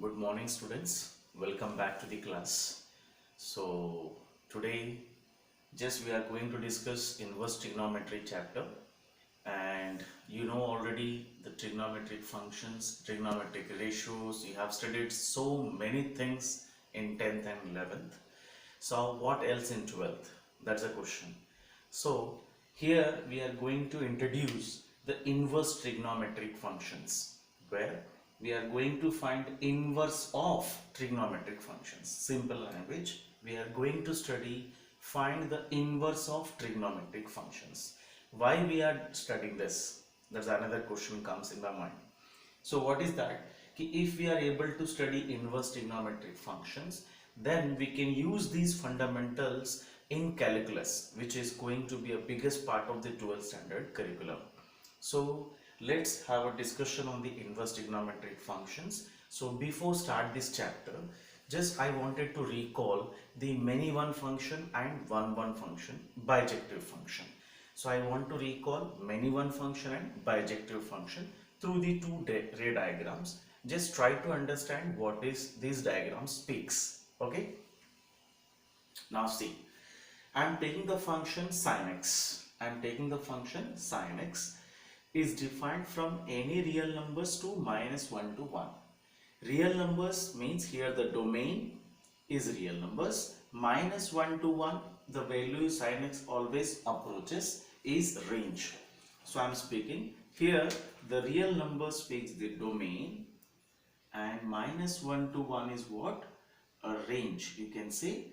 Good morning, students. Welcome back to the class. So today just we are going to discuss inverse trigonometry chapter, and you know already the trigonometric functions, trigonometric ratios. You have studied so many things in 10th and 11th. So what else in 12th? That's a question. So here we are going to introduce the inverse trigonometric functions, where we are going to find inverse of trigonometric functions. Simple language, we are going to study find the inverse of trigonometric functions. Why we are studying this? That's another question comes in my mind. So what is that? If we are able to study inverse trigonometric functions, then we can use these fundamentals in calculus, which is going to be a biggest part of the 12th standard curriculum. So let's have a discussion on the inverse trigonometric functions. So before start this chapter, just I wanted to recall the many one function and one function, bijective function. So I want to recall many one function and bijective function through the two ray diagrams. Just try to understand what is these diagrams speaks. Okay. Now see, I am taking the function sin x. I am taking the function sin x is defined from any real numbers to -1 to 1. Real numbers means here the domain is real numbers. -1 to 1, the value sin x always approaches is range. So I am speaking here the real number speaks the domain, and -1 to 1 is what? A range. You can say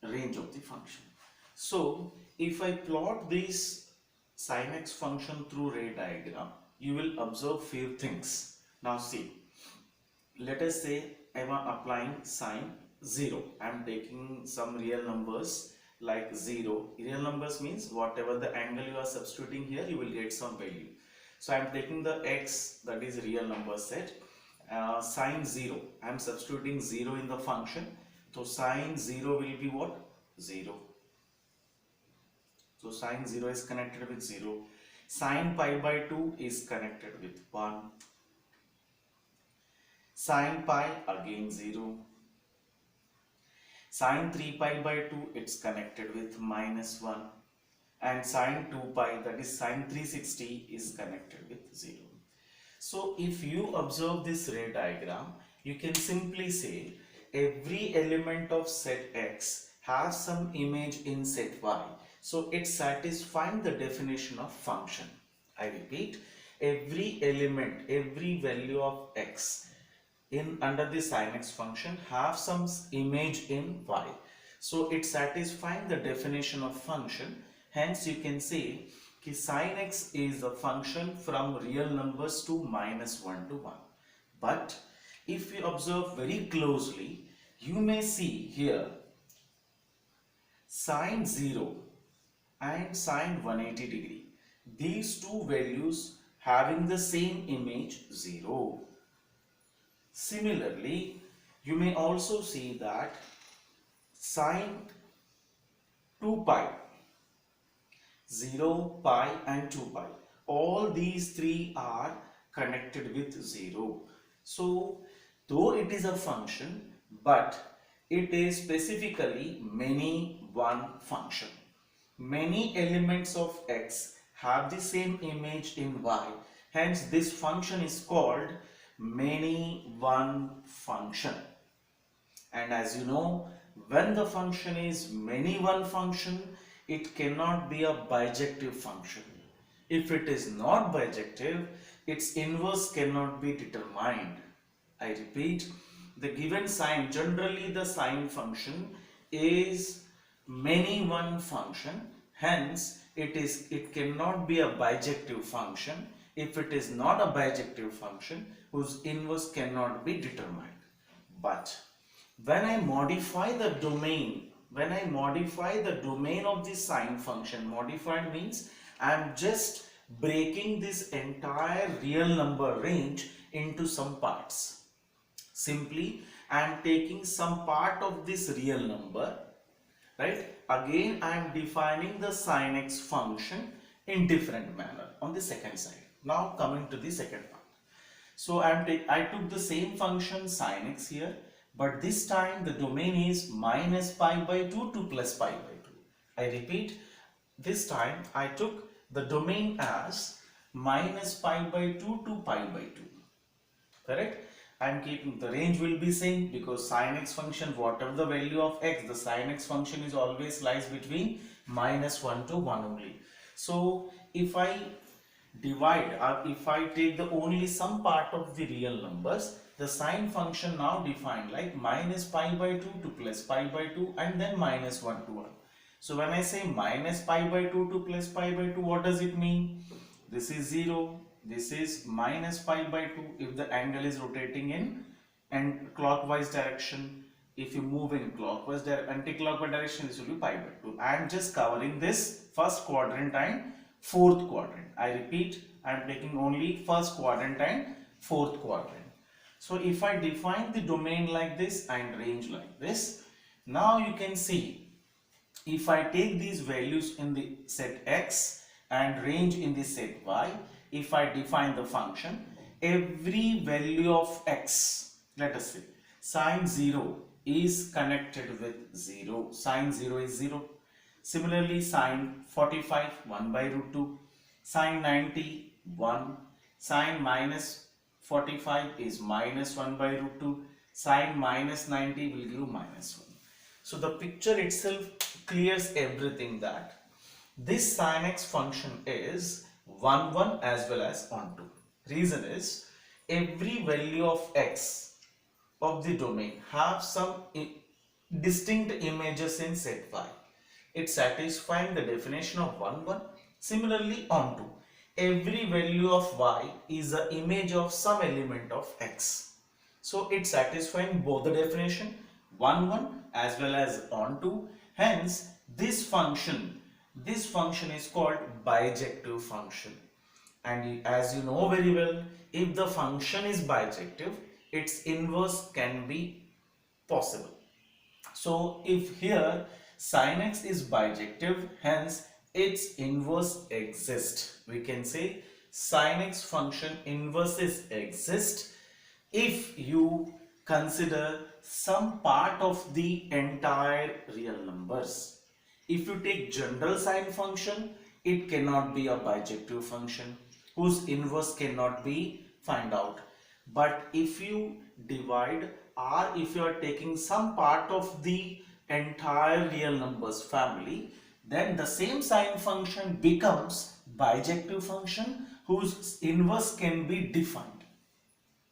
range of the function. So if I plot this sin x function through ray diagram, you will observe few things. Now see, let us say I am applying sin 0. I am taking some real numbers like 0. Real numbers means whatever the angle you are substituting here, you will get some value. So I am taking the x, that is real number set, sin 0. I am substituting 0 in the function. So sin 0 will be what? 0. So sin 0 is connected with 0. Sin pi by 2 is connected with 1. Sin pi again 0. Sin 3 pi by 2 it's connected with -1. And sin 2 pi, that is sin 360, is connected with 0. So if you observe this ray diagram, you can simply say every element of set x has some image in set y. So it satisfies the definition of function. I repeat, every element, every value of x in under the sin x function have some image in y. So it satisfies the definition of function. Hence you can say कि sin x is a function from real numbers to -1 to 1. But if you observe very closely, you may see here sin 0 and sin 180 degree. These two values having the same image 0. Similarly, you may also see that sin 2 pi, 0, pi and 2 pi, all these three are connected with 0. So though it is a function, but it is specifically many one function. Many elements of x have the same image in y. Hence this function is called many one function. And as you know, when the function is many one function, it cannot be a bijective function. If it is not bijective, its inverse cannot be determined. I repeat, the given sign, generally the sign function is many one function. Hence it cannot be a bijective function if it is not a bijective function whose inverse cannot be determined. But when I modify the domain, of the sign function, modified means I am just breaking this entire real number range into some parts. Simply I am taking some part of this real number, right? Again I am defining the sin x function in different manner on the second side. Now coming to the second part. So I took the same function sin x here, but this time the domain is minus pi by 2 to plus pi by 2. I repeat, this time I took the domain as minus pi by 2 to pi by 2. Correct? I am keeping the range will be same because sin x function, whatever the value of x, the sin x function is always lies between minus 1 to 1 only. So if I divide, or if I take the only some part of the real numbers, the sine function now defined like minus pi by 2 to plus pi by 2 and then minus 1 to 1. So when I say minus pi by 2 to plus pi by 2, what does it mean? This is 0, this is minus pi by 2 if the angle is rotating in and clockwise direction. If you move in clockwise anti-clockwise direction, this will be pi by 2. I am just covering this first quadrant and fourth quadrant. I repeat, I am taking only first quadrant and fourth quadrant. So if I define the domain like this and range like this, now you can see if I take these values in the set x and range in the set y, if I define the function, every value of x, let us say sine 0 is connected with 0, sine 0 is 0. Similarly, sine 45, 1 by root 2, sine 90, 1, sine minus 45 is minus 1 by root 2, sine minus 90 will give minus 1. So the picture itself clears everything that this sin x function is 1, 1 as well as onto. Reason is every value of x of the domain have some distinct images in set y. It's satisfying the definition of 1, 1. Similarly, onto every value of y is an image of some element of x. So it's satisfying both the definition 1, 1 as well as onto. Hence, this function is called bijective function. And as you know very well, if the function is bijective, its inverse can be possible. So if here sin x is bijective, hence its inverse exists. We can say sin x function inverses exist if you consider some part of the entire real numbers. If you take general sine function, it cannot be a bijective function whose inverse cannot be found out. But if you divide, or if you are taking some part of the entire real numbers family, then the same sine function becomes bijective function whose inverse can be defined.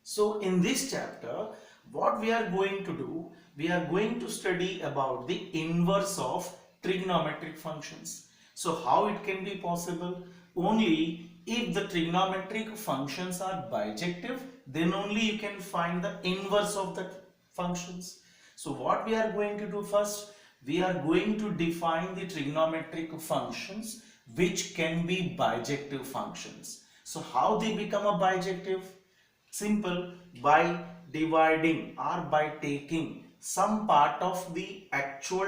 So in this chapter, what we are going to do, we are going to study about the inverse of trigonometric functions. So how it can be possible? Only if the trigonometric functions are bijective, then only you can find the inverse of the functions. So what we are going to do first, we are going to define the trigonometric functions which can be bijective functions. So how they become a bijective? Simple, by dividing or by taking some part of the actual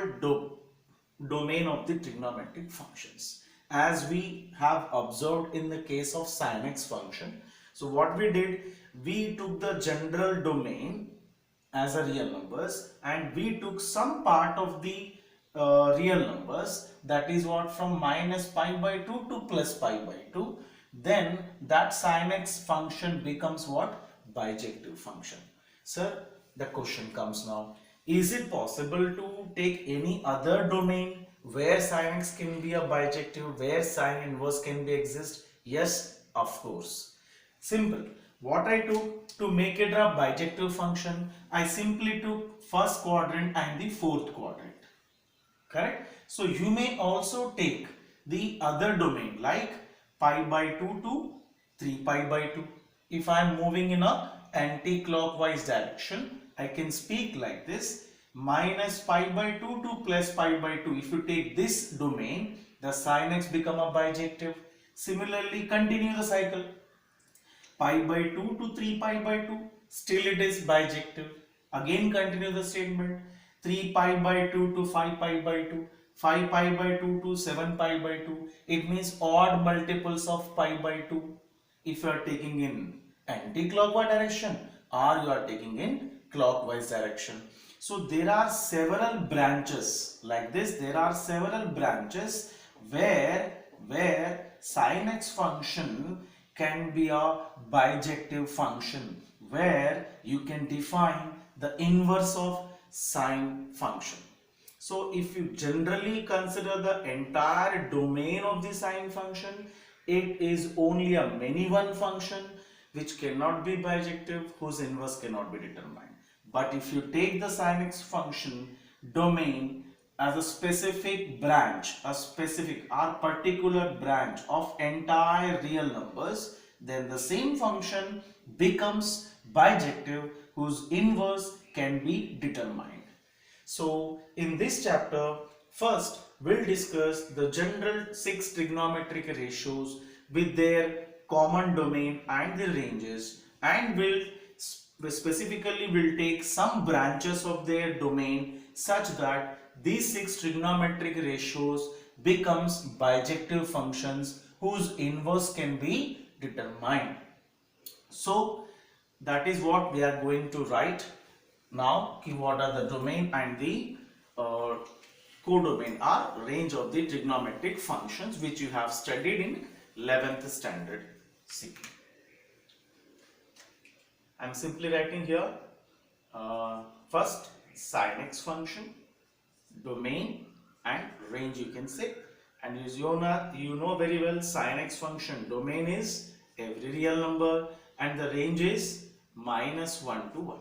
domain of the trigonometric functions, as we have observed in the case of sin x function. So what we did, we took the general domain as a real numbers and we took some part of the real numbers, that is what, from minus pi by 2 to plus pi by 2. Then that sin x function becomes what? Bijective function. Sir, the question comes now, is it possible to take any other domain where sin x can be a bijective, where sin inverse can be exist? Yes, of course. Simple. What I took to make it a bijective function, I simply took first quadrant and the fourth quadrant. Correct? So you may also take the other domain like pi by 2 to 3 pi by 2. If I am moving in a anti-clockwise direction, I can speak like this: minus pi by 2 to plus pi by 2. If you take this domain, the sin x become a bijective. Similarly, continue the cycle. Pi by 2 to 3 pi by 2, still it is bijective. Again continue the statement. 3 pi by 2 to 5 pi by 2, 5 pi by 2 to 7 pi by 2. It means odd multiples of pi by 2. If you are taking in anti-clockwise direction or you are taking in clockwise direction. So there are several branches like this. There are several branches where sin x function can be a bijective function, where you can define the inverse of sine function. So if you generally consider the entire domain of the sine function, it is only a many one function which cannot be bijective, whose inverse cannot be determined. But if you take the sin x function domain as a specific branch, a specific or particular branch of entire real numbers, then the same function becomes bijective, whose inverse can be determined. So in this chapter, first we'll discuss the general 6 trigonometric ratios with their common domain and the ranges, and specifically we'll take some branches of their domain such that these 6 trigonometric ratios becomes bijective functions whose inverse can be determined. So that is what we are going to write now. What are the domain and the codomain or range of the trigonometric functions which you have studied in 11th standard C. I am simply writing here first sin x function, domain and range you can say. And as you know very well, sin x function domain is every real number and the range is -1 to 1.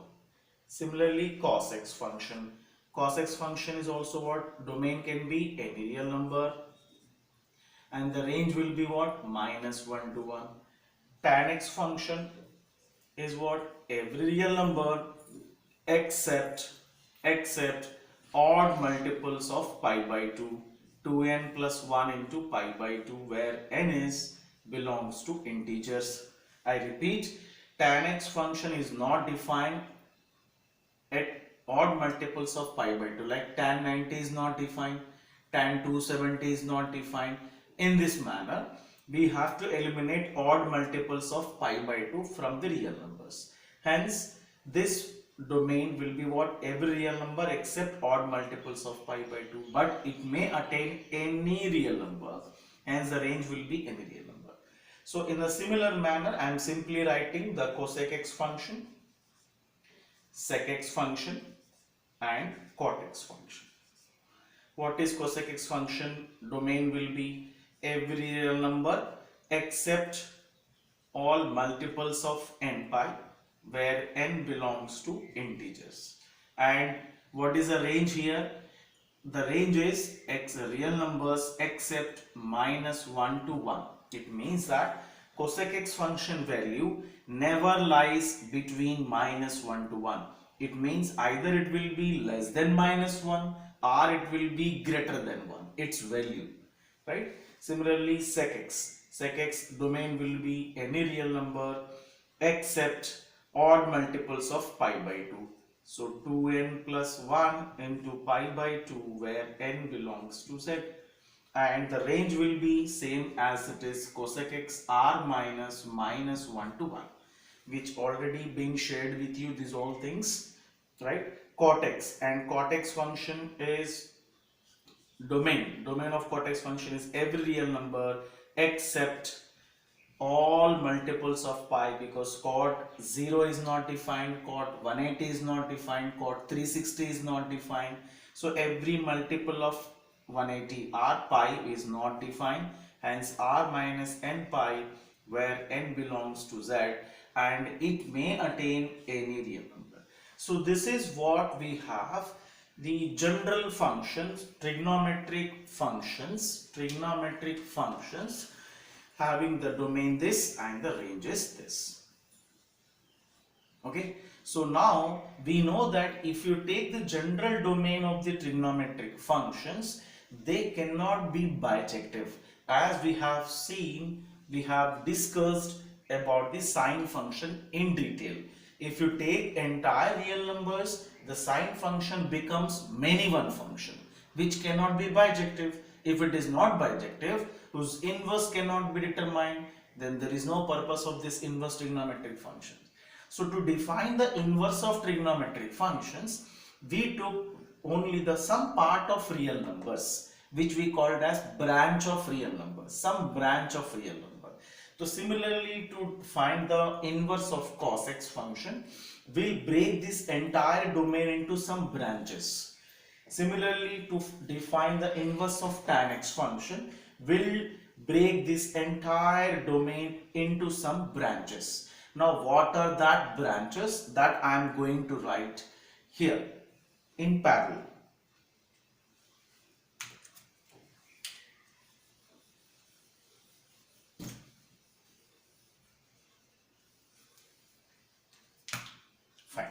Similarly, cos x function. Cos x function is also what? Domain can be any real number and the range will be what? -1 to 1. Tan x function is what? Every real number except odd multiples of pi by 2. 2n plus 1 into pi by 2, where n is belongs to integers. I repeat, tan x function is not defined at odd multiples of pi by 2, like tan 90 is not defined, tan 270 is not defined. In this manner, we have to eliminate odd multiples of pi by 2 from the real numbers. Hence, this domain will be what? Every real number except odd multiples of pi by 2, but it may attain any real number, hence the range will be any real number. So in a similar manner, I am simply writing the cosec x function, sec x function and cot x function. What is cosec x function? Domain will be every real number except all multiples of n pi, where n belongs to integers. And what is the range here? The range is x real numbers except -1 to 1. It means that cosec x function value never lies between -1 to 1. It means either it will be less than -1 or it will be greater than 1, its value, right? Similarly, sec x domain will be any real number except odd multiples of pi by 2. So 2n plus 1 into pi by 2, where n belongs to z. And the range will be same as it is cosec x r minus -1 to 1, which already been shared with you, these all things, right? Cot x, and cot x function is domain of cot x function is every real number except all multiples of pi, because cot 0 is not defined, cot 180 is not defined, cot 360 is not defined. So every multiple of 180 r pi is not defined, hence r minus n pi, where n belongs to z, and it may attain any real number. So this is what we have, the general functions, trigonometric functions having the domain this and the range is this. Okay, so now we know that if you take the general domain of the trigonometric functions, they cannot be bijective. As we have seen, we have discussed about the sine function in detail. If you take entire real numbers, the sine function becomes many one function, which cannot be bijective. If it is not bijective, whose inverse cannot be determined, then there is no purpose of this inverse trigonometric function. So to define the inverse of trigonometric functions, we took only the some part of real numbers, which we called as branch of real numbers, some branch of real number. So similarly, to find the inverse of cos x function, we'll break this entire domain into some branches. Similarly, to define the inverse of tan x function, we'll break this entire domain into some branches. Now, what are that branches? That I am going to write here in parallel. Fine.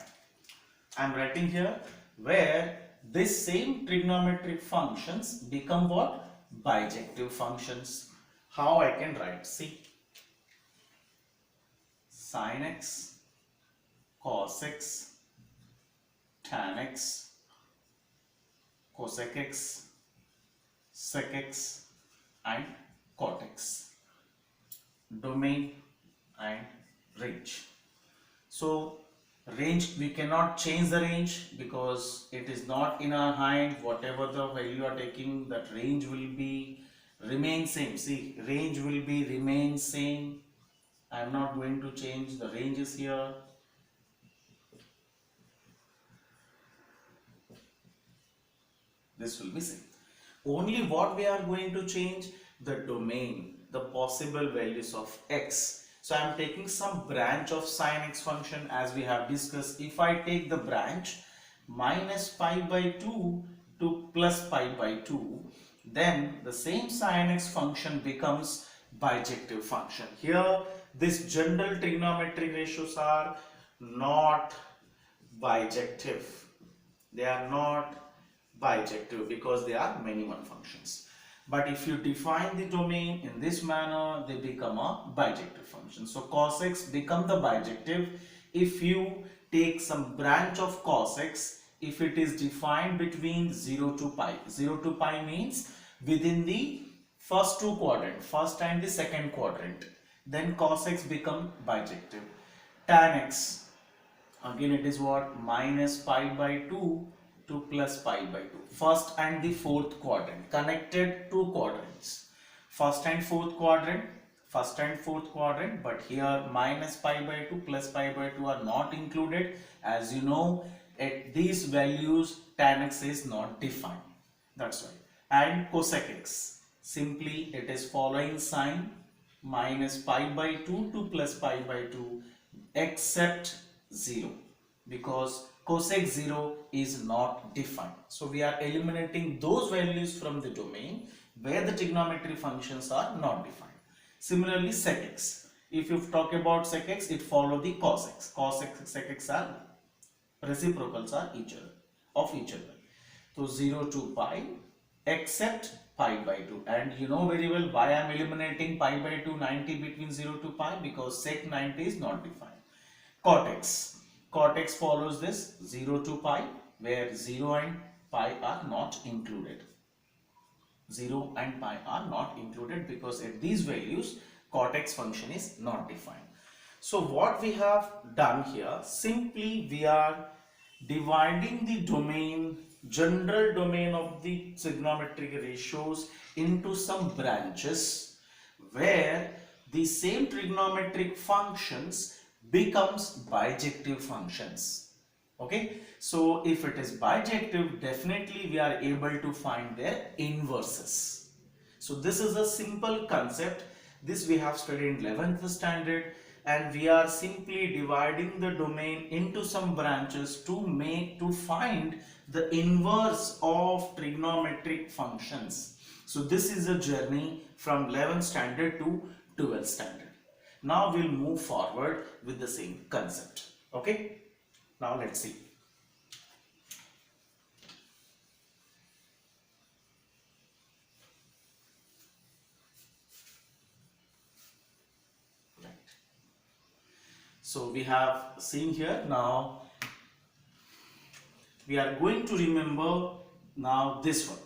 I am writing here where this same trigonometric functions become what? Bijective functions. How I can write? See, sin x, cos x, tan x, cosec x, sec x and cot x. Domain and range. So range, we cannot change the range because it is not in our hand. Whatever the value you are taking, that range will be remain same. See, range will be remain same. I am not going to change the ranges here. This will be same. Only what we are going to change, the domain, the possible values of x. So I am taking some branch of sin x function as we have discussed. If I take the branch minus pi by 2 to plus pi by 2, then the same sin x function becomes bijective function. Here this general trigonometric ratios are not bijective. They are not bijective because they are many one functions. But if you define the domain in this manner, they become a bijective function. So cos x become the bijective if you take some branch of cos x, if it is defined between 0 to pi. 0 to pi means within the first two quadrant, first and the second quadrant. Then cos x become bijective. Tan x, again it is what? Minus pi by 2 to plus pi by 2. First and the fourth quadrant, connected two quadrants. First and fourth quadrant, but here minus pi by 2 plus pi by 2 are not included. As you know, at these values tan x is not defined. That's why. And cosec x, simply it is following sign minus pi by 2 to plus pi by 2 except 0, because cosec 0 is not defined. So we are eliminating those values from the domain where the trigonometry functions are not defined. Similarly, sec x. If you talk about sec x, it follows the cos x. Cos x, sec x are reciprocals are each other. So 0 to pi except pi by 2. And you know very well why I am eliminating pi by 2 90 between 0 to pi, because sec 90 is not defined. Cot x. Cot x follows this 0 to pi, where 0 and pi are not included. 0 and pi are not included because at these values cot x function is not defined. So what we have done here, simply we are dividing the domain, general domain of the trigonometric ratios into some branches where the same trigonometric functions becomes bijective functions. Okay, so if it is bijective, definitely we are able to find their inverses. So this is a simple concept. This we have studied in 11th standard, and we are simply dividing the domain into some branches to find the inverse of trigonometric functions. So this is a journey from 11th standard to 12th standard. Now we'll move forward with the same concept. Okay, now let's see. Right. So we have seen here. Now we are going to remember now this one.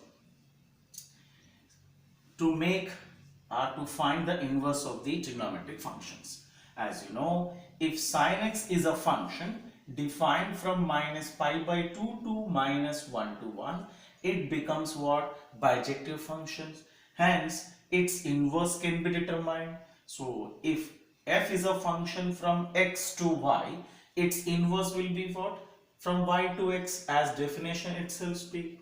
To make are to find the inverse of the trigonometric functions. As you know, if sin x is a function defined from minus pi by 2 to minus 1 to 1, it becomes what? Bijective functions. Hence, its inverse can be determined. So, if f is a function from x to y, its inverse will be what? From y to x, as definition itself speaks.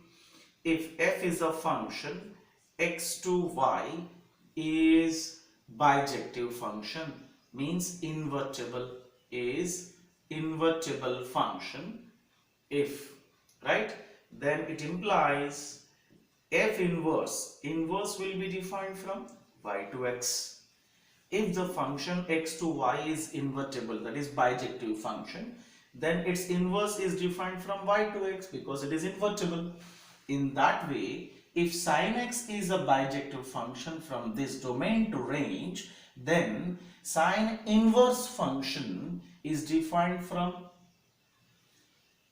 If f is a function, x to y is bijective function, means invertible function. If, right, then it implies f inverse will be defined from y to x. If the function x to y is invertible, that is bijective function, then its inverse is defined from y to x because it is invertible. In that way, if sin x is a bijective function from this domain to range, then sin inverse function is defined from,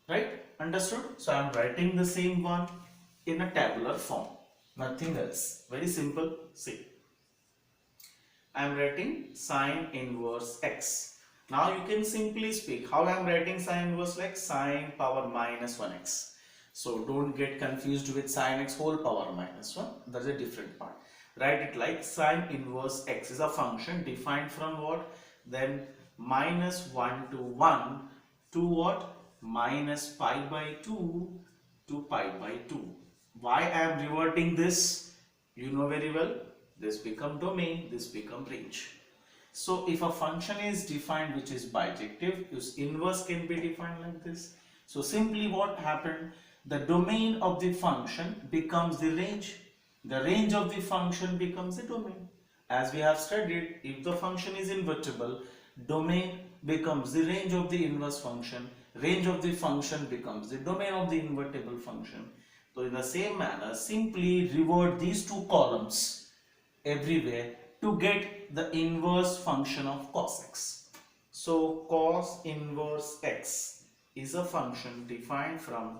right? Understood? So I am writing the same one in a tabular form, nothing else. Very simple. See, I am writing sine inverse x. Now you can simply speak how I am writing sine inverse x, sine power minus 1x. So don't get confused with sine x whole power minus 1. That's a different part. Write it like sine inverse x is a function defined from what? Then minus 1 to 1 to what? Minus pi by 2 to pi by 2. Why I am reverting this? You know very well. This become domain, this become range. So if a function is defined which is bijective, its inverse can be defined like this. So simply what happened? The domain of the function becomes the range. The range of the function becomes the domain. As we have studied, if the function is invertible, domain becomes the range of the inverse function. Range of the function becomes the domain of the invertible function. So in the same manner, simply revert these two columns everywhere to get the inverse function of cos x. So cos inverse x is a function defined from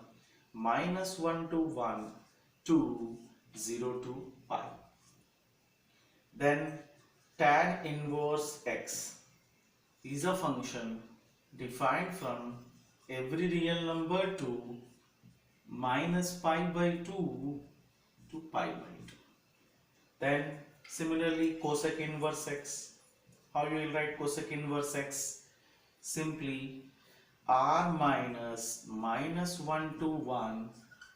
minus 1 to 1 to 0 to pi. Then tan inverse x is a function defined from every real number to minus pi by 2 to pi by 2. Then similarly cosec inverse x. How you will write cosec inverse x? Simply r minus minus 1 to 1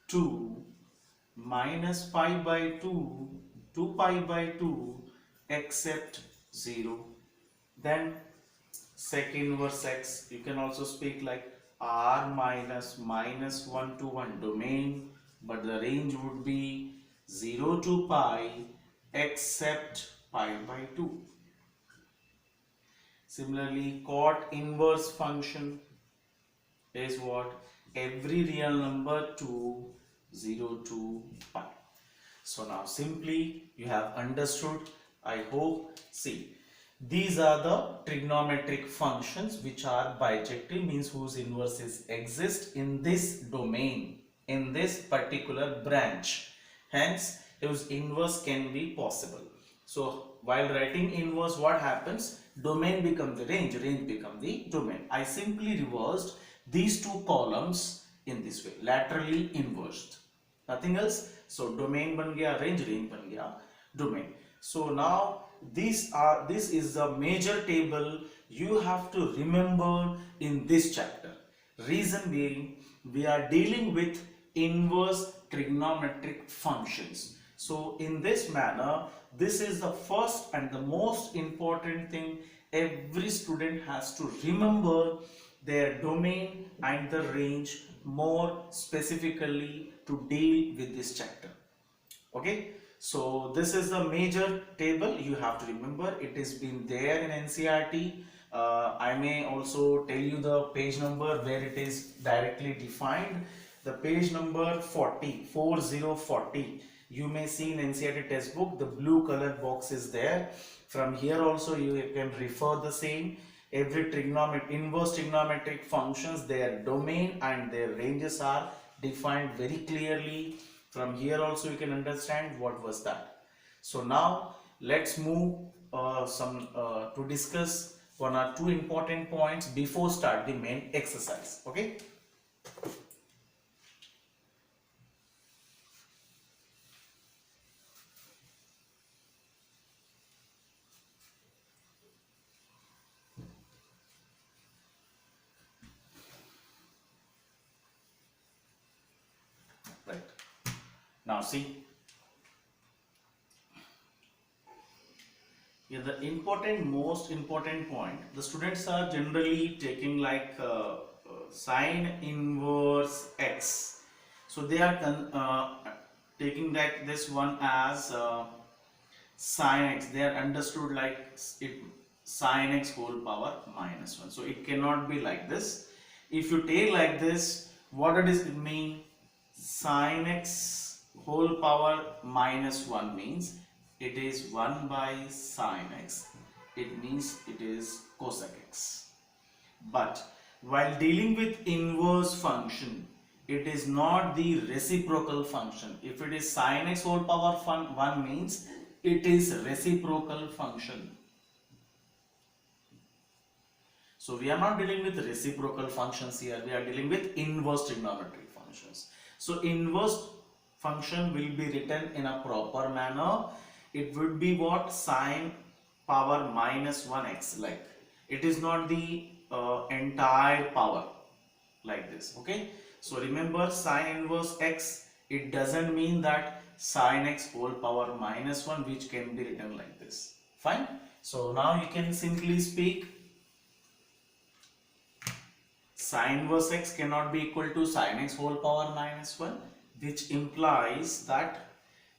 to minus pi by 2 to pi by 2 except 0. Then sec inverse x, you can also speak like r minus minus 1 to 1 domain, but the range would be 0 to pi except pi by 2. Similarly, cot inverse function is what? Every real number to 0 to pi. So now simply you have understood, I hope. See, these are the trigonometric functions which are bijective, means whose inverses exist in this domain, in this particular branch. Hence, whose inverse can be possible. So while writing inverse, what happens? Domain becomes the range, range becomes the domain. I simply reversed these two columns in this way, laterally inversed, nothing else. So domain ban gaya range, range ban gaya domain. So now this is the major table you have to remember in this chapter. Reason being, we are dealing with inverse trigonometric functions. So in this manner, this is the first and the most important thing every student has to remember, their domain and the range more specifically to deal with this chapter. Okay, so this is the major table you have to remember. It has been there in NCERT. I may also tell you the page number where it is directly defined. The page number 40. You may see in NCERT textbook, the blue color box is there. From here also you can refer the same. Every inverse trigonometric functions, their domain and their ranges are defined very clearly. From here also you can understand what was that. So now let's move some to discuss one or two important points before start the main exercise. Okay. Right. Now see, yeah, the most important point, the students are generally taking like sine inverse x. So they are taking that this one as sine x. They are understood like it sine x whole power minus 1. So it cannot be like this. If you take like this, what does it mean? Sine x whole power minus 1 means it is 1 by sine x. It means it is cosec x. But while dealing with inverse function, it is not the reciprocal function. If it is sine x whole power 1 means it is reciprocal function. So we are not dealing with reciprocal functions here. We are dealing with inverse trigonometric functions. So inverse function will be written in a proper manner. It would be what? Sine power minus 1x, like it is not the entire power like this. Okay. So remember, sine inverse x, it doesn't mean that sine x whole power minus 1, which can be written like this. Fine. So now you can simply speak sine inverse x cannot be equal to sine x whole power minus 1, which implies that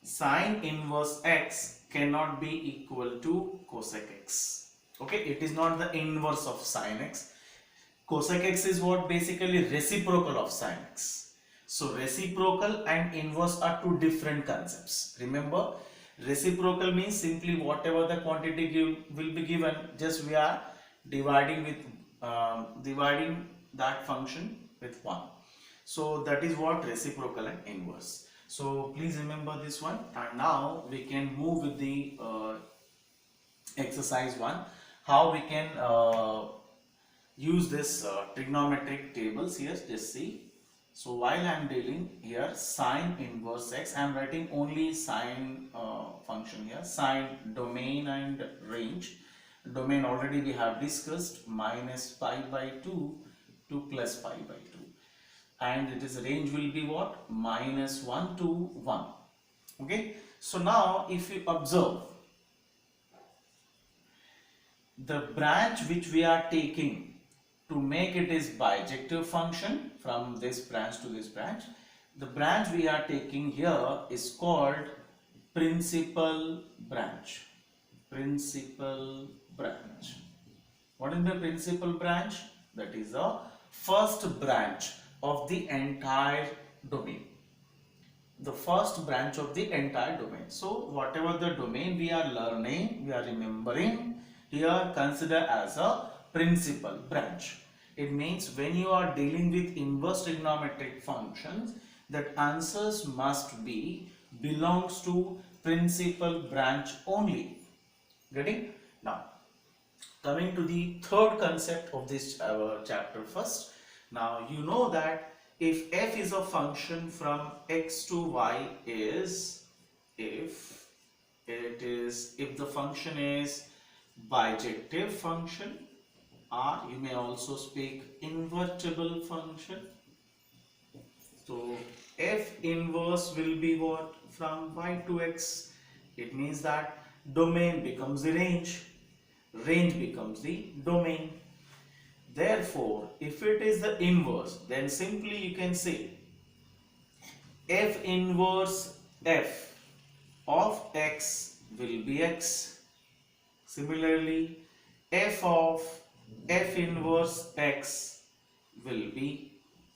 sine inverse x cannot be equal to cosec x. Okay, it is not the inverse of sine x. Cosec x is what? Basically reciprocal of sine x. So reciprocal and inverse are two different concepts. Remember, reciprocal means simply whatever the quantity will be given, just we are dividing with dividing that function with 1. So that is what reciprocal and inverse. So please remember this one, and now we can move with the exercise 1, how we can use this trigonometric tables here. Just see. So while I am dealing here sine inverse x, I am writing only sine function here, sine domain and range. Domain already we have discussed, minus pi by 2 to plus pi by 2, and it is range will be what? Minus 1 to 1. Okay. So now if you observe the branch which we are taking to make it is bijective function from this branch to this branch, the branch we are taking here is called principal branch. Principal branch. What is the principal branch? That is the first branch of the entire domain. The first branch of the entire domain. So whatever the domain we are learning, we are remembering, here consider as a principal branch. It means when you are dealing with inverse trigonometric functions, that answers must be belongs to principal branch only. Getting? Now coming to the third concept of this chapter first. Now you know that if f is a function from x to y is, if the function is bijective function, or you may also speak invertible function. So f inverse will be what? From y to x. It means that domain becomes the range, range becomes the domain. Therefore, if it is the inverse, then simply you can say f inverse f of x will be x. Similarly, f of f inverse x will be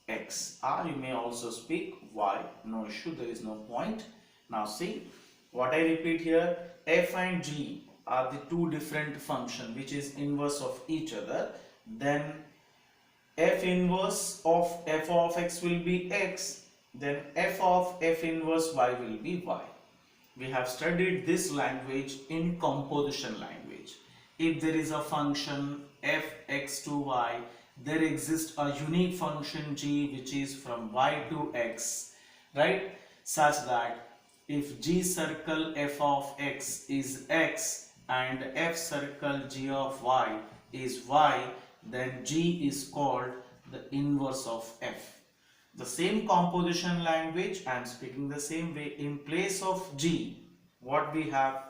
x, or you may also speak y. No issue, there is no point. Now see, what I repeat here, f and g are the two different functions which is inverse of each other. Then f inverse of f of x will be x, then f of f inverse y will be y. we have studied this language in composition language. If there is a function f x to y, there exists a unique function g which is from y to x, right? Such that if g circle f of x is x and f circle g of y is y, then g is called the inverse of f. The same composition language, I am speaking the same way. In place of G, what we have?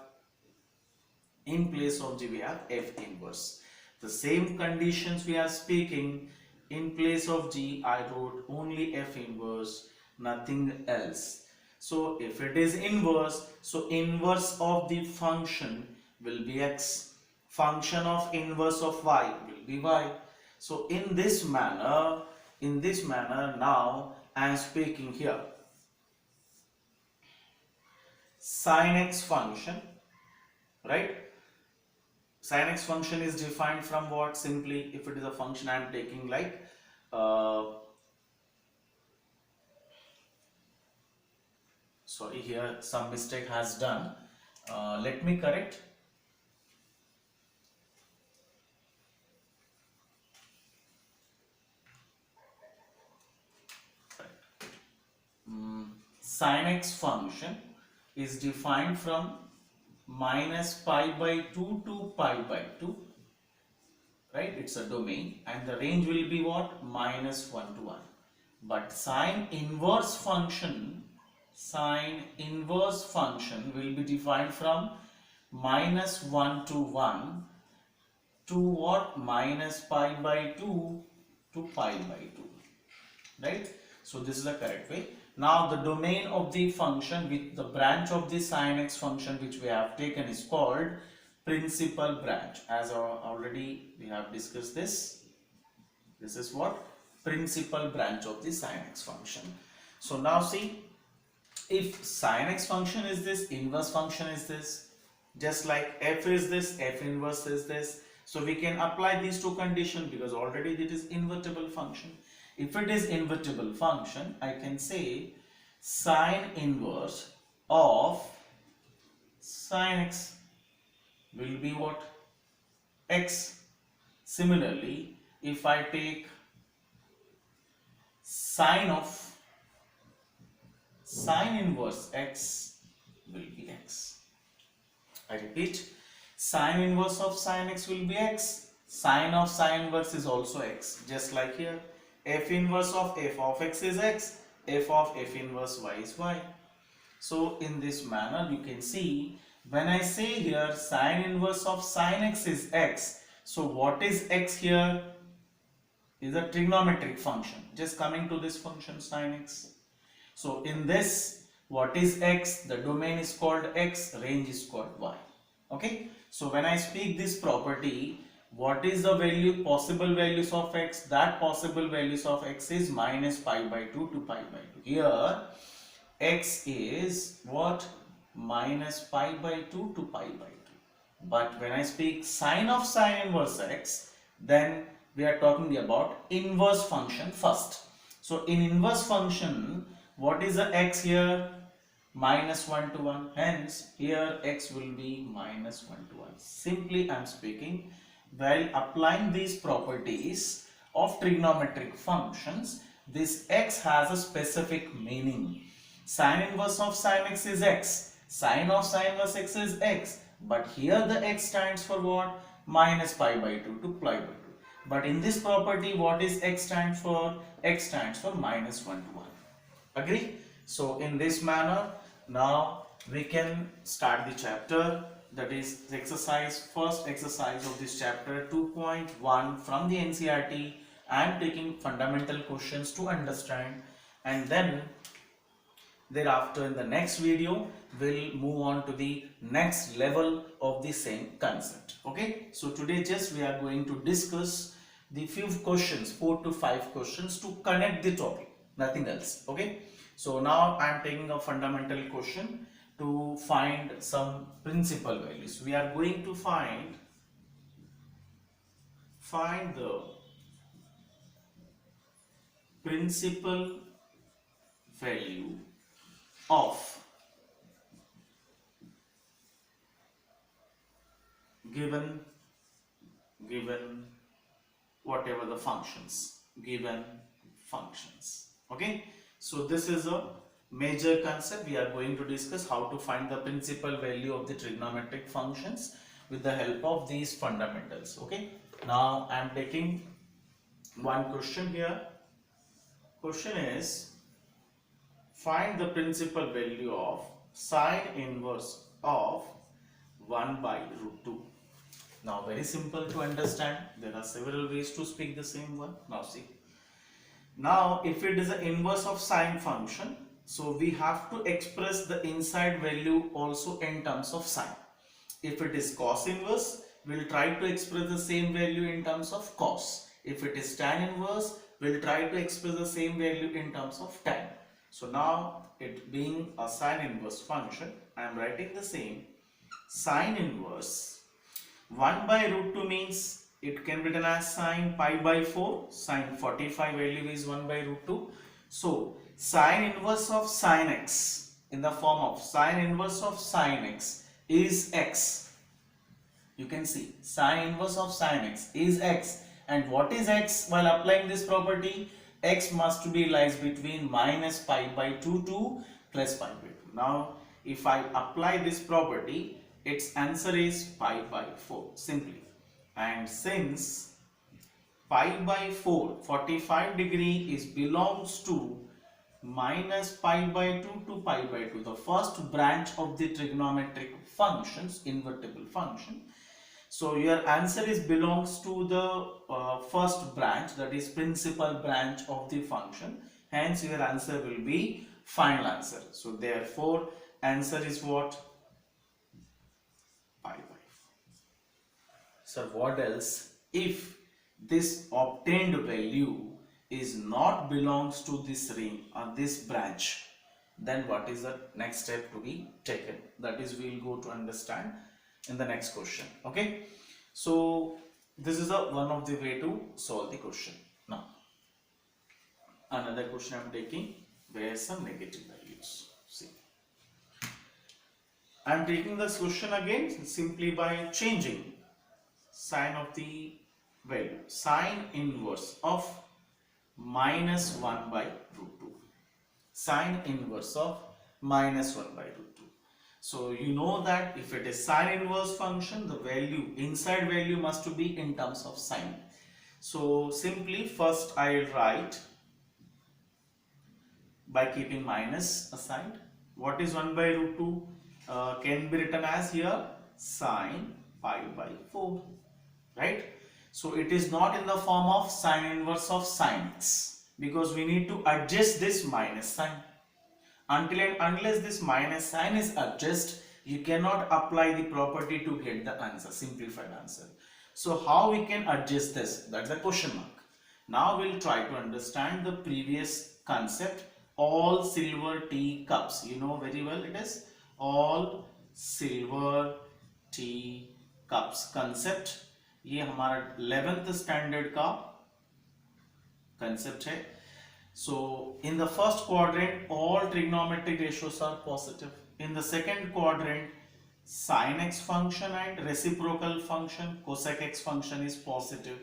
In place of G, we have F inverse. The same conditions we are speaking. In place of G, I wrote only F inverse, nothing else. So if it is inverse, so inverse of the function will be X. Function of inverse of Y will be Y. So in this manner, now I am speaking here. Sin x function, right? Sin x function is defined from what? Simply, if it is a function I am taking like sorry, here some mistake has done. Let me correct. Sin x function is defined from minus pi by 2 to pi by 2, right? It's a domain and the range will be what? Minus 1 to 1. But sine inverse function will be defined from minus 1 to 1 to what? Minus pi by 2 to pi by 2, right? So this is the correct way. Now the domain of the function with the branch of the sin x function which we have taken is called principal branch. As already we have discussed this. This is what? Principal branch of the sin x function. So now see, if sin x function is this, inverse function is this, just like f is this, f inverse is this. So we can apply these two conditions because already it is invertible function. If it is invertible function, I can say sine inverse of sin x will be what? X. Similarly, if I take sine inverse x will be x. I repeat, sine inverse of sine x will be x. Sine of sine inverse is also x. Just like here, f inverse of f of x is x. F of f inverse y is y. So in this manner you can see, when I say here sine inverse of sine x is x, so what is x here? Is a trigonometric function. Just coming to this function sine x. So in this, what is x? The domain is called x, range is called y. Okay. So when I speak this property, what is the value, possible values of x? That possible values of x is minus pi by 2 to pi by 2. Here x is what? Minus pi by 2 to pi by 2. But when I speak sine of sine inverse x, then we are talking about inverse function first. So in inverse function, what is the x here? Minus 1 to 1. Hence, here x will be minus 1 to 1. Simply I am speaking, while applying these properties of trigonometric functions, this x has a specific meaning. Sine inverse of sine x is x. Sine of sine inverse x is x. But here the x stands for what? Minus pi by 2 to pi by 2. But in this property, what is x stand for? X stands for minus 1 to 1. Agree? So in this manner, now we can start the chapter. That is the first exercise of this chapter 2.1 from the NCERT. I am taking fundamental questions to understand, and then thereafter in the next video we'll move on to the next level of the same concept. Okay, so today just we are going to discuss the few questions, 4 to 5 questions to connect the topic, nothing else. Okay, so now I am taking a fundamental question to find some principal values. We are going to find the principal value of given given whatever the functions, given functions. Okay, so this is a major concept. We are going to discuss how to find the principal value of the trigonometric functions with the help of these fundamentals. Okay, now I am taking one question here. Question is, find the principal value of sine inverse of 1 by root 2. Now very simple to understand. There are several ways to speak the same one. Now see. Now if it is an inverse of sine function, so we have to express the inside value also in terms of sine. If it is cos inverse, we'll try to express the same value in terms of cos. If it is tan inverse, we'll try to express the same value in terms of tan. So now it being a sine inverse function, I am writing the same sine inverse 1 by root 2 means it can be written as sine pi by 4. Sine 45 value is 1 by root 2. So sine inverse of sine x in the form of sine inverse of sine x is x. You can see sine inverse of sine x is x. And what is x while applying this property? X must be lies between minus pi by 2 to plus pi by 2. Now if I apply this property, its answer is pi by 4 simply. And since pi by 4 45 degree is belongs to minus pi by 2 to pi by 2, the first branch of the trigonometric functions, invertible function. So your answer is belongs to the first branch, that is principal branch of the function. Hence your answer will be final answer. So therefore answer is what? Pi by 4. So what else? If this obtained value is not belongs to this ring or this branch, then what is the next step to be taken? That is we will go to understand in the next question. Okay, so this is one of the way to solve the question. Now another question I am taking where some negative values. See, I am taking this question again simply by changing sign of the value. Sine inverse of minus 1 by root 2. Sine inverse of minus 1 by root 2. So you know that if it is sine inverse function, the value, inside value must be in terms of sine. So simply first I will write by keeping minus aside. What is 1 by root 2? Can be written as here sine pi by 4. Right? So it is not in the form of sine inverse of sine x, because we need to adjust this minus sign. Until and unless this minus sign is adjusted, you cannot apply the property to get the answer, simplified answer. So how we can adjust this? That's the question mark. Now we'll try to understand the previous concept, all silver tea cups. You know very well it is all silver tea cups concept. ये हमारा 11th standard का concept है. So in the first quadrant all trigonometric ratios are positive. In the second quadrant sin x function and reciprocal function cosec x function is positive,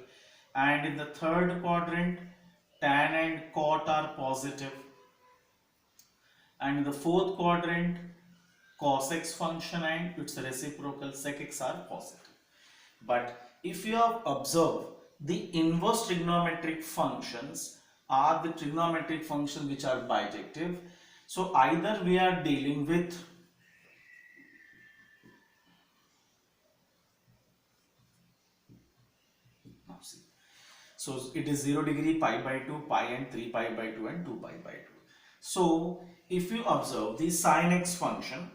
and in the third quadrant tan and cot are positive, and in the fourth quadrant cos x function and its reciprocal sec x are positive. But if you have observed, the inverse trigonometric functions are the trigonometric functions which are bijective. So either we are dealing with so it is 0 degree, pi by 2, pi and 3 pi by 2 and 2 pi by 2. So if you observe the sin x function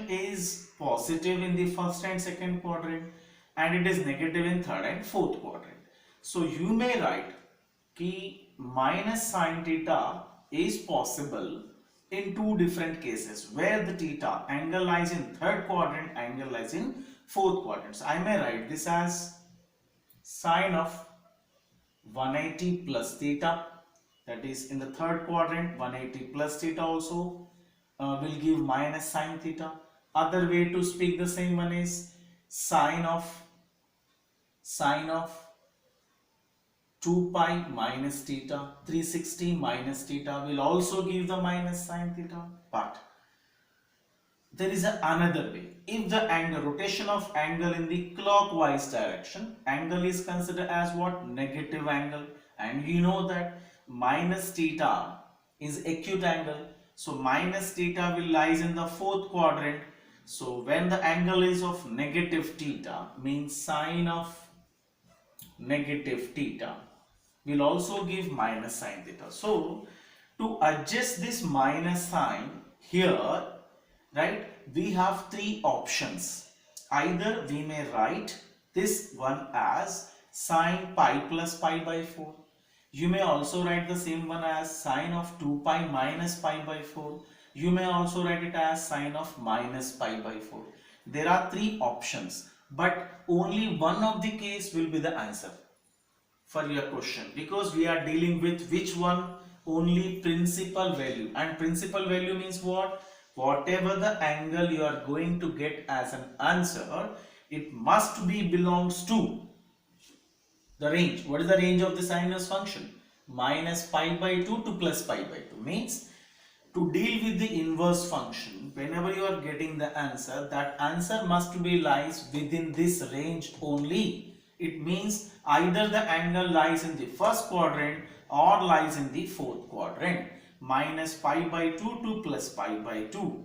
is positive in the first and second quadrant, and it is negative in third and fourth quadrant. So you may write कि minus sin theta is possible in two different cases, where the theta angle lies in third quadrant, angle lies in fourth quadrant. So I may write this as sine of 180 plus theta, that is in the third quadrant 180 plus theta also will give minus sine theta. Other way to speak the same one is sine of 2 pi minus theta, 360 minus theta will also give the minus sine theta. But there is another way. If the angle, rotation of angle in the clockwise direction, angle is considered as what? Negative angle. And you know that minus theta is acute angle. So minus theta will lies in the fourth quadrant. So when the angle is of negative theta, means sine of negative theta will also give minus sine theta. So to adjust this minus sign here, right, we have three options. Either we may write this one as sine pi plus pi by 4. You may also write the same one as sine of 2 pi minus pi by 4. You may also write it as sine of minus pi by 4. There are three options, but only one of the case will be the answer for your question, because we are dealing with which one? Only principal value. And principal value means what? Whatever the angle you are going to get as an answer, it must be belongs to the range. What is the range of the sinus function? Minus pi by 2 to plus pi by 2. Means to deal with the inverse function, whenever you are getting the answer, that answer must be lies within this range only. It means either the angle lies in the first quadrant or lies in the fourth quadrant. Minus pi by 2 to plus pi by 2.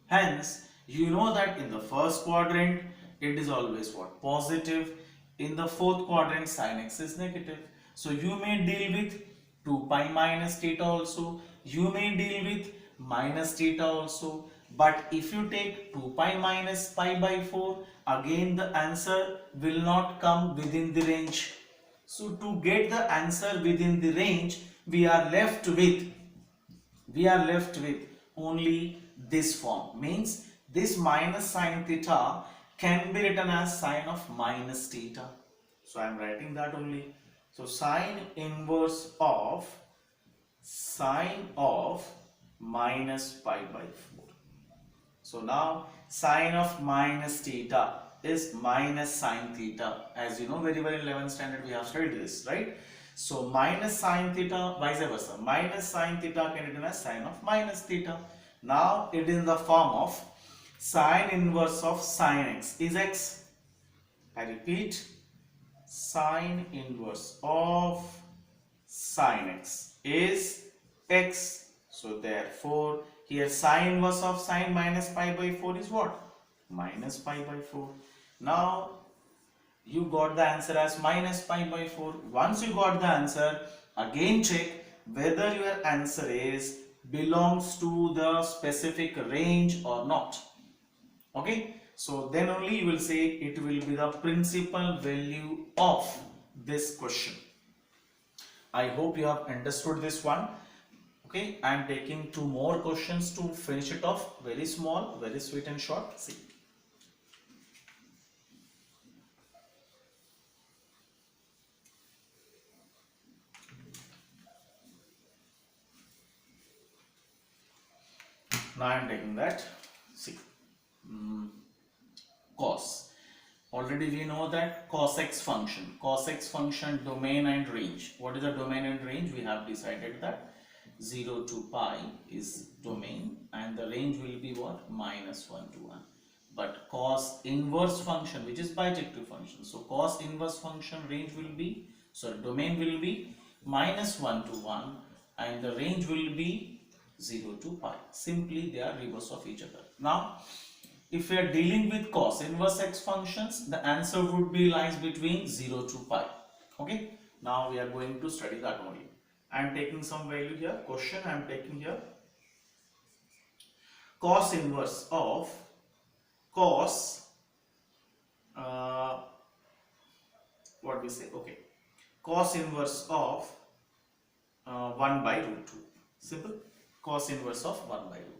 Hence, you know that in the first quadrant, it is always what? Positive. In the fourth quadrant, sin x is negative. So, you may deal with 2 pi minus theta also. You may deal with minus theta also. But if you take 2 pi minus pi by 4, again the answer will not come within the range. So, to get the answer within the range, we are left with only this form. Means this minus sine theta can be written as sine of minus theta. So I am writing that only. So sine inverse of sine of minus pi by 4. So now sine of minus theta is minus sine theta. As you know very well in 11th standard we have studied this, right? So minus sine theta, vice versa. Minus sine theta can be written as sine of minus theta. Now it is in the form of sine inverse of sine x is x. I repeat, sine inverse of sine x is x. So therefore here sine inverse of sine minus pi by 4 is what? Minus pi by 4. Now you got the answer as minus pi by 4. Once you got the answer, again check whether your answer is belongs to the specific range or not. Okay, so then only you will say it will be the principal value of this question. I hope you have understood this one. Okay, I am taking two more questions to finish it off. Very small, very sweet and short. See. Now I am taking that. See. Cos. Already we know that cos x function domain and range. What is the domain and range? We have decided that 0 to pi is domain and the range will be what? Minus 1 to 1. But cos inverse function, which is bijective function, so cos inverse function range will be, domain will be minus 1 to 1 and the range will be 0 to pi. Simply they are reverse of each other. Now if we are dealing with cos inverse x functions, the answer would be lies between 0 to pi. Okay. Now we are going to study that only. I am taking some value here. Question I am taking here. Cos inverse of cos what we say? Okay. Cos inverse of 1 by root 2. Simple. Cos inverse of 1 by root 2.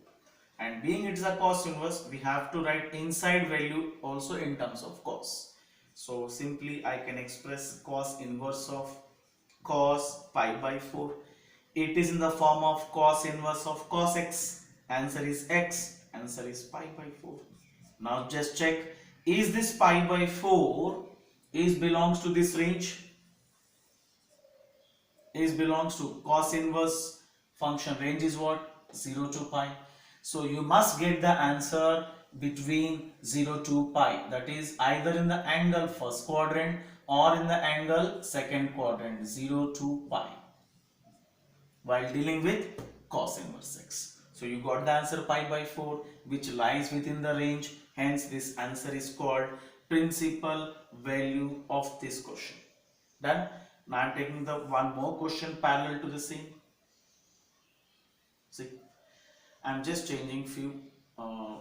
And being it is a cos inverse, we have to write inside value also in terms of cos. So simply I can express cos inverse of cos pi by 4. It is in the form of cos inverse of cos x. Answer is x. Answer is pi by 4. Now just check Is this pi by 4 is belongs to this range? Is belongs to cos inverse function range is what? 0 to pi. So you must get the answer between 0 to pi, that is either in the angle first quadrant or in the angle second quadrant, 0 to pi, while dealing with cos inverse x. So you got the answer pi by 4 which lies within the range, hence this answer is called principal value of this question. Done. Now I am taking the one more question parallel to the same. See, I am just changing few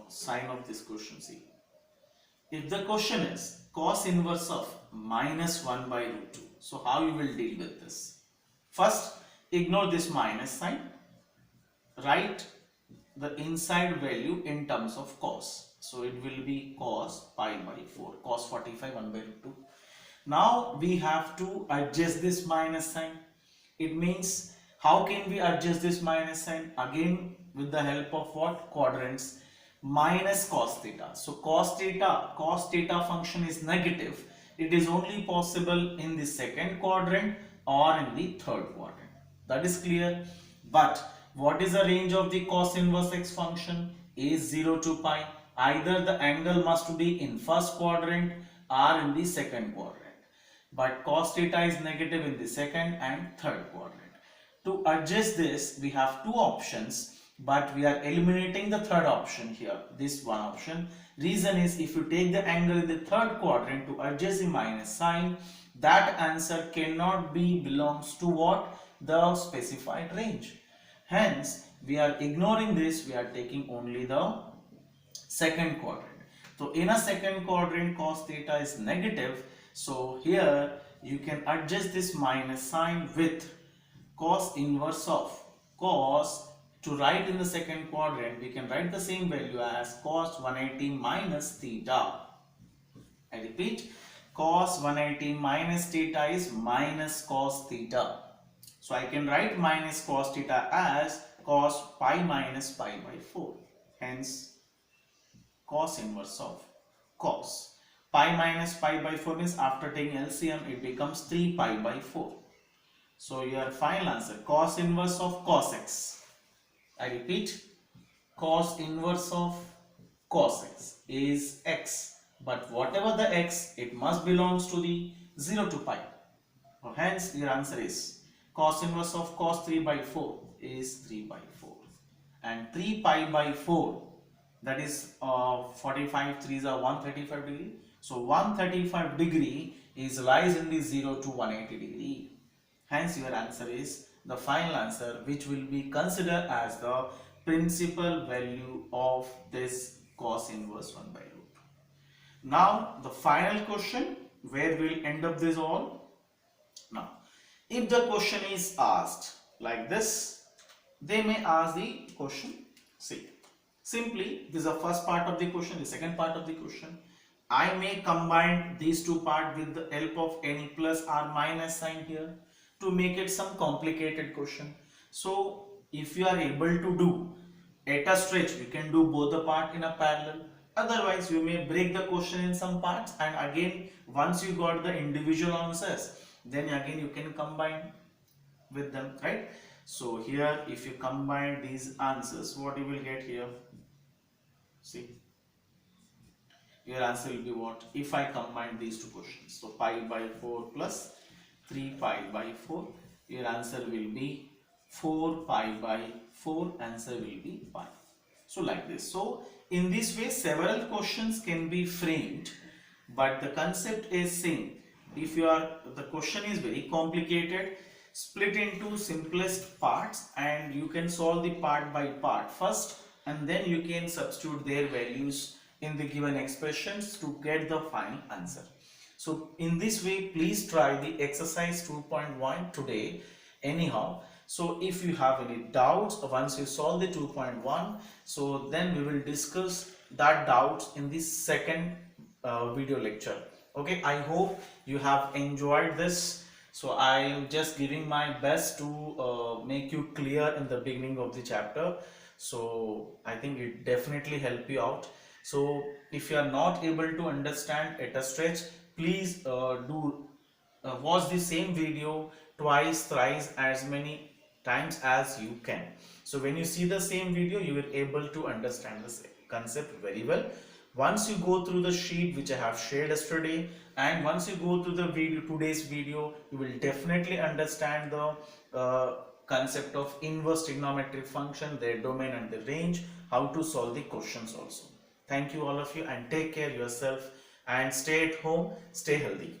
sign of this question. See, if the question is cos inverse of minus 1 by root 2, so how you will deal with this? First, ignore this minus sign, write the inside value in terms of cos. So it will be cos pi by 4, cos 45 1 by root 2. Now we have to adjust this minus sign. It means, how can we adjust this minus sign? Again with the help of what? Quadrants. Minus cos theta. So cos theta function is negative. It is only possible in the second quadrant or in the third quadrant. That is clear. But what is the range of the cos inverse x function? Is 0 to pi. Either the angle must be in first quadrant or in the second quadrant. But cos theta is negative in the second and third quadrant. To adjust this, we have two options, but we are eliminating the third option here, this one option. Reason is, if you take the angle in the third quadrant to adjust the minus sign, that answer cannot be belongs to what? The specified range. Hence, we are ignoring this, we are taking only the second quadrant. So in a second quadrant, cos theta is negative. So here you can adjust this minus sign with cos inverse of cos. To write in the second quadrant, we can write the same value as cos 180 minus theta. I repeat, cos 180 minus theta is minus cos theta. So I can write minus cos theta as cos pi minus pi by 4. Hence, cos inverse of cos. Pi minus pi by 4 means after taking LCM it becomes 3 pi by 4. So your final answer, cos inverse of cos x. I repeat, cos inverse of cos x is x. But whatever the x, it must belongs to the 0 to pi. So hence your answer is cos inverse of cos 3 by 4 is 3 by 4. And 3 pi by 4, that is 45 3s are 135 degree. So 135 degree is lies in the 0 to 180 degree. Hence your answer is the final answer, which will be considered as the principal value of this cos inverse 1 by root 2. Now the final question where we will end up this all. Now if the question is asked like this, they may ask the question, see, simply this is the first part of the question, the second part of the question. I may combine these two parts with the help of any plus or minus sign here to make it some complicated question. So if you are able to do at a stretch, you can do both the part in a parallel. Otherwise, you may break the question in some parts, and again once you got the individual answers, then again you can combine with them, right? So here if you combine these answers, what you will get here? See, your answer will be what? If I combine these two questions, so pi by 4 plus 3 pi by 4, your answer will be 4 pi by 4, answer will be pi. So like this. So in this way several questions can be framed, but the concept is same. If the question is very complicated, split into simplest parts and you can solve the part by part first, and then you can substitute their values in the given expressions to get the final answer. So in this way, please try the exercise 2.1 today anyhow. So if you have any doubts once you solve the 2.1, so then we will discuss that doubts in the second video lecture. Okay, I hope you have enjoyed this. So I am just giving my best to make you clear in the beginning of the chapter. So I think it definitely help you out. So if you are not able to understand at a stretch, please do watch the same video twice, thrice, as many times as you can. So when you see the same video, you will able to understand this concept very well. Once you go through the sheet which I have shared yesterday, and once you go through the video, today's video, you will definitely understand the concept of inverse trigonometric function, their domain and the range, how to solve the questions also. Thank you all of you, and take care yourself, and stay at home, stay healthy.